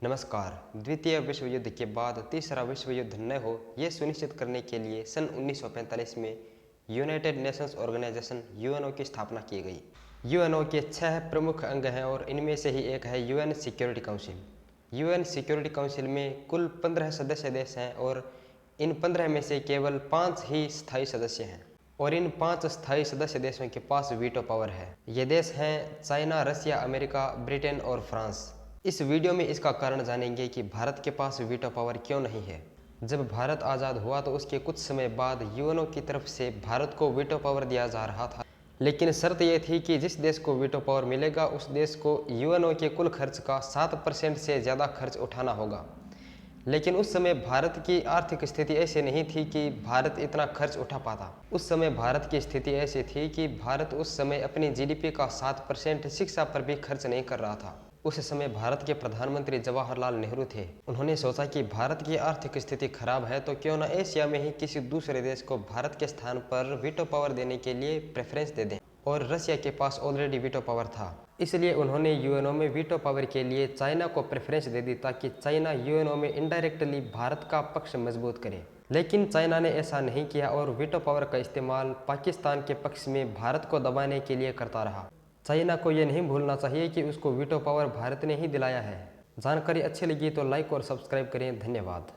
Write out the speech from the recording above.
नमस्कार। द्वितीय विश्व युद्ध के बाद तीसरा विश्व युद्ध न हो, यह सुनिश्चित करने के लिए सन 1945 में यूनाइटेड नेशंस ऑर्गेनाइजेशन यूएनओ की स्थापना की गई। यूएनओ के 6 प्रमुख अंग हैं और इनमें से ही एक है UN security council. UN security council में कुल 15 सदस्य देश हैं और इन 15 में से केवल 5 ही स्थायी सदस्य हैं और इन 5 स्थायी सदस्य देशों के पास वीटो पावर है। ये देश हैं चाइना, रसिया, अमेरिका, ब्रिटेन और फ्रांस। इस वीडियो में इसका कारण जानेंगे कि भारत के पास वीटो पावर क्यों नहीं है। जब भारत आज़ाद हुआ तो उसके कुछ समय बाद यूएनओ की तरफ से भारत को वीटो पावर दिया जा रहा था, लेकिन शर्त यह थी कि जिस देश को वीटो पावर मिलेगा उस देश को यूएनओ के कुल खर्च का 7% से ज़्यादा खर्च उठाना होगा। लेकिन उस समय भारत की आर्थिक स्थिति ऐसी नहीं थी कि भारत इतना खर्च उठा पाता। उस समय भारत की स्थिति ऐसी थी कि भारत उस समय अपनी जीडीपी का 7% शिक्षा पर भी खर्च नहीं कर रहा था। उस समय भारत के प्रधानमंत्री जवाहरलाल नेहरू थे। उन्होंने सोचा कि भारत की आर्थिक स्थिति खराब है तो क्यों न एशिया में ही किसी दूसरे देश को भारत के स्थान पर वीटो पावर देने के लिए प्रेफरेंस दे दें। और रसिया के पास ऑलरेडी वीटो पावर था, इसलिए उन्होंने यूएनओ में वीटो पावर के लिए चाइना को प्रेफरेंस दे दी ताकि चाइना यूएनओ में इनडायरेक्टली भारत का पक्ष मजबूत करे। लेकिन चाइना ने ऐसा नहीं किया और वीटो पावर का इस्तेमाल पाकिस्तान के पक्ष में भारत को दबाने के लिए करता रहा। चाइना को यह नहीं भूलना चाहिए कि उसको वीटो पावर भारत ने ही दिलाया है। जानकारी अच्छी लगी तो लाइक और सब्सक्राइब करें। धन्यवाद।